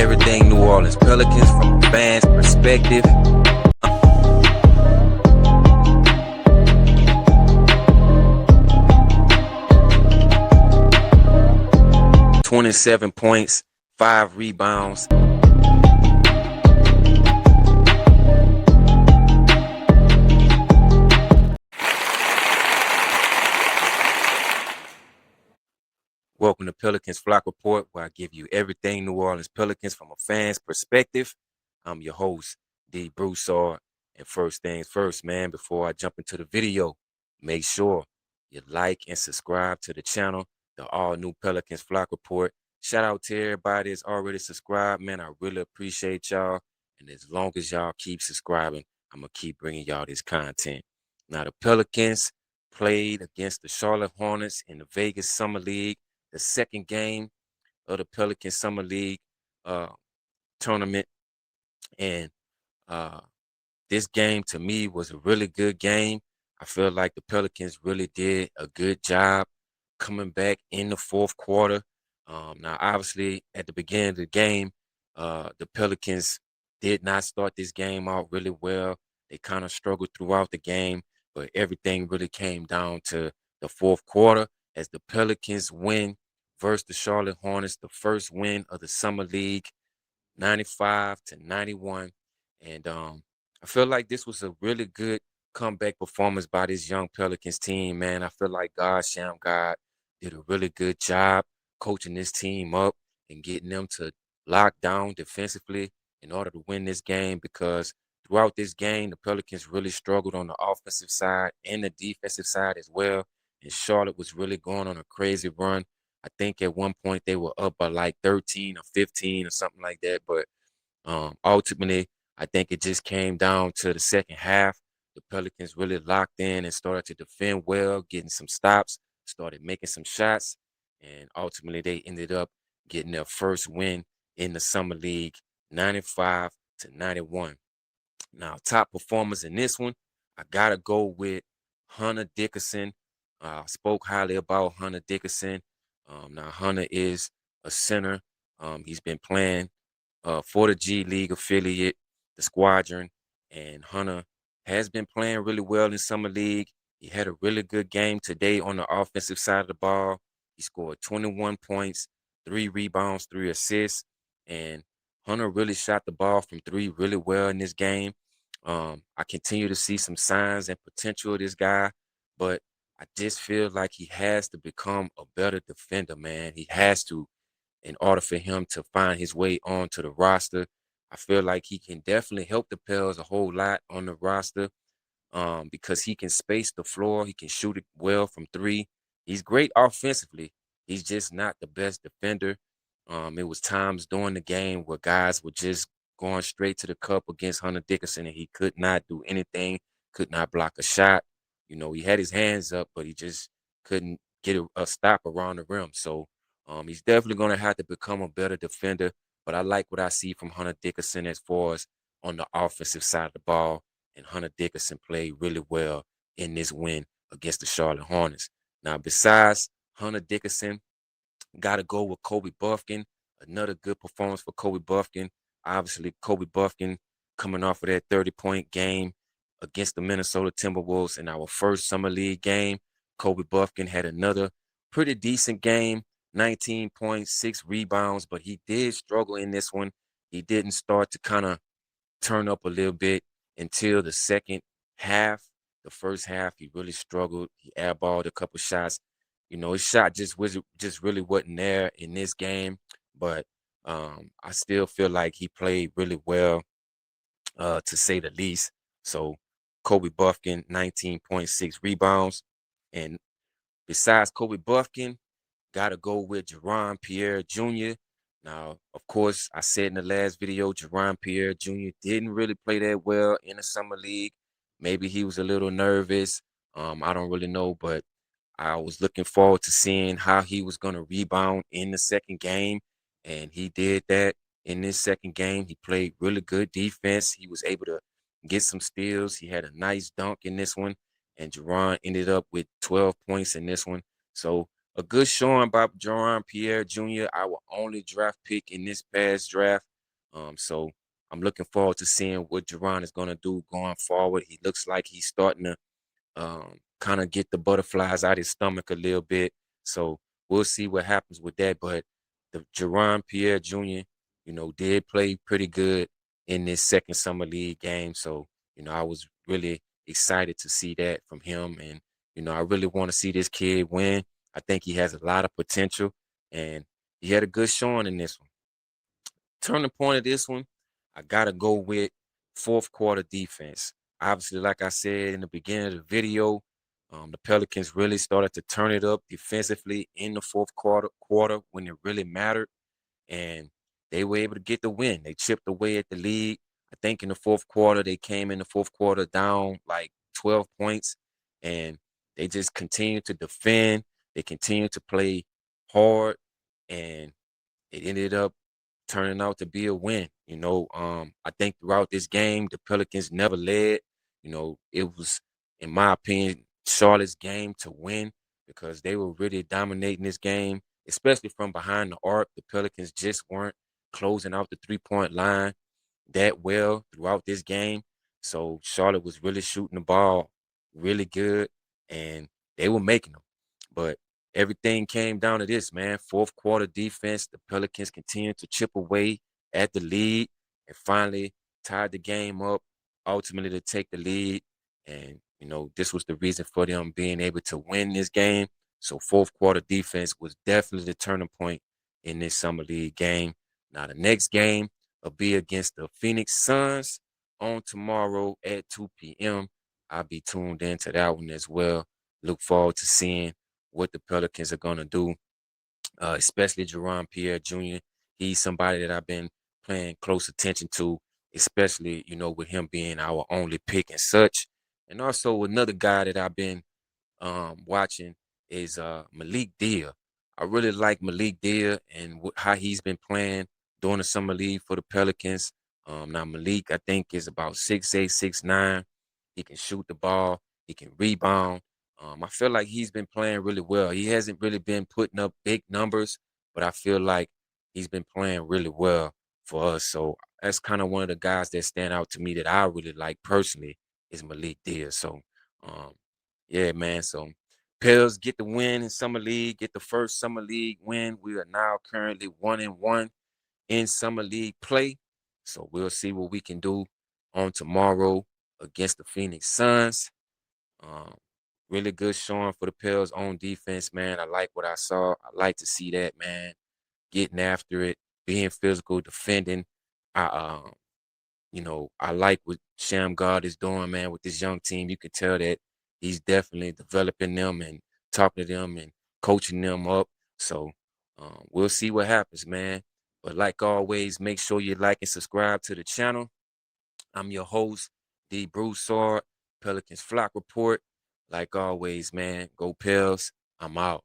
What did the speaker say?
everything New Orleans Pelicans from a fan's perspective. 27 points, 5 rebounds. Welcome to Pelicans Flock Report, where I give you everything New Orleans Pelicans from a fan's perspective. I'm your host, D. Broussard. And first things first, man, before I jump into the video, make sure you like and subscribe to the channel, the all-new Pelicans Flock Report. Shout out to everybody that's already subscribed, man. I really appreciate y'all. And as long as y'all keep subscribing, I'm going to keep bringing y'all this content. Now, the Pelicans played against the Charlotte Hornets in the Vegas Summer League, the second game of the Pelican Summer League tournament. And this game, to me, was a really good game. I feel like the Pelicans really did a good job coming back in the fourth quarter. Now, obviously, at the beginning of the game, the Pelicans did not start this game out really well. They kind of struggled throughout the game, but everything really came down to the fourth quarter as the Pelicans win versus the Charlotte Hornets, the first win of the Summer League, 95-91. And I feel like this was a really good comeback performance by this young Pelicans team, man. I feel like God did a really good job coaching this team up and getting them to lock down defensively in order to win this game, because throughout this game, the Pelicans really struggled on the offensive side and the defensive side as well. And Charlotte was really going on a crazy run. I think at one point they were up by like 13 or 15 or something like that. But ultimately, I think it just came down to the second half. The Pelicans really locked in and started to defend well, getting some stops, started making some shots. And ultimately, they ended up getting their first win in the Summer League, 95-91. Now, top performers in this one, I got to go with Hunter Dickinson. I spoke highly about Hunter Dickinson. Now, Hunter is a center. He's been playing for the G League affiliate, the Squadron, and Hunter has been playing really well in Summer League. He had a really good game today on the offensive side of the ball. He scored 21 points, 3 rebounds, 3 assists, and Hunter really shot the ball from 3 really well in this game. I continue to see some signs and potential of this guy, but I just feel like he has to become a better defender, man. He has to, in order for him to find his way onto the roster. I feel like he can definitely help the Pels a whole lot on the roster because he can space the floor. He can shoot it well from 3. He's great offensively. He's just not the best defender. It was times during the game where guys were just going straight to the cup against Hunter Dickinson, and he could not do anything, could not block a shot. You know, he had his hands up, but he just couldn't get a stop around the rim. So he's definitely going to have to become a better defender. But I like what I see from Hunter Dickinson as far as on the offensive side of the ball. And Hunter Dickinson played really well in this win against the Charlotte Hornets. Now, besides Hunter Dickinson, got to go with Kobe Buffkin. Another good performance for Kobe Buffkin. Obviously, Kobe Buffkin coming off of that 30-point game against the Minnesota Timberwolves in our first Summer League game. Kobe Buffkin had another pretty decent game, 19 points, 6 rebounds, but he did struggle in this one. He didn't start to kind of turn up a little bit until the second half. The first half, he really struggled. He airballed a couple shots. You know, his shot just really wasn't there in this game, but I still feel like he played really well, to say the least. So Kobe Buffkin, 19.6 rebounds. And besides Kobe Buffkin, got to go with Jaron Pierre Jr. Now, of course, I said in the last video, Jaron Pierre Jr. didn't really play that well in the Summer League. Maybe he was a little nervous. I don't really know, but I was looking forward to seeing how he was going to rebound in the second game, and he did that in this second game. He played really good defense. He was able to get some steals. He had a nice dunk in this one, and Jaron ended up with 12 points in this one. So a good showing by Jaron Pierre Jr., our only draft pick in this past draft. So I'm looking forward to seeing what Jerron is going to do going forward. He looks like he's starting to kind of get the butterflies out his stomach a little bit. So we'll see what happens with that. But the Jerron Pierre Jr., did play pretty good in this second summer league game. So, I was really excited to see that from him. And, I really want to see this kid win. I think he has a lot of potential and he had a good showing in this one. Turning point of this one, I gotta go with fourth quarter defense. Obviously, like I said in the beginning of the video, the Pelicans really started to turn it up defensively in the fourth quarter when it really mattered, and they were able to get the win. They chipped away at the lead. I think in the fourth quarter, they came in the fourth quarter down like 12 points, and they just continued to defend. They continued to play hard, and it ended up turning out to be a win. I think throughout this game, the Pelicans never led. It was, in my opinion, Charlotte's game to win because they were really dominating this game, especially from behind the arc. The Pelicans just weren't closing out the 3-point line that well throughout this game. So Charlotte was really shooting the ball really good, and they were making them. But everything came down to this, man. Fourth quarter defense, the Pelicans continued to chip away at the lead and finally tied the game up, ultimately to take the lead. And, this was the reason for them being able to win this game. So fourth quarter defense was definitely the turning point in this summer league game. Now the next game will be against the Phoenix Suns on tomorrow at 2 p.m. I'll be tuned into that one as well. Look forward to seeing what the Pelicans are going to do, especially Jerron Pierre Jr. He's somebody that I've been paying close attention to, especially, with him being our only pick and such. And also another guy that I've been watching is Malik Dear. I really like Malik Dear and how he's been playing during the summer league for the Pelicans. Now Malik, I think, is about 6'8", 6'9". He can shoot the ball. He can rebound. I feel like he's been playing really well. He hasn't really been putting up big numbers, but I feel like he's been playing really well for us. So that's kind of one of the guys that stand out to me that I really like personally is Malik Dear. So um, yeah, man. So Pels get the win in summer league, get the first summer league win. We are now currently 1-1 in summer league play. So we'll see what we can do on tomorrow against the Phoenix Suns. Um, really good showing for the Pels on defense, man. I like what I saw. I like to see that, man. Getting after it, being physical, defending. I I like what Sham God is doing, man, with this young team. You can tell that he's definitely developing them and talking to them and coaching them up. So we'll see what happens, man. But like always, make sure you like and subscribe to the channel. I'm your host, D. Broussard, Pelicans Flock Report. Like always, man, go Pels. I'm out.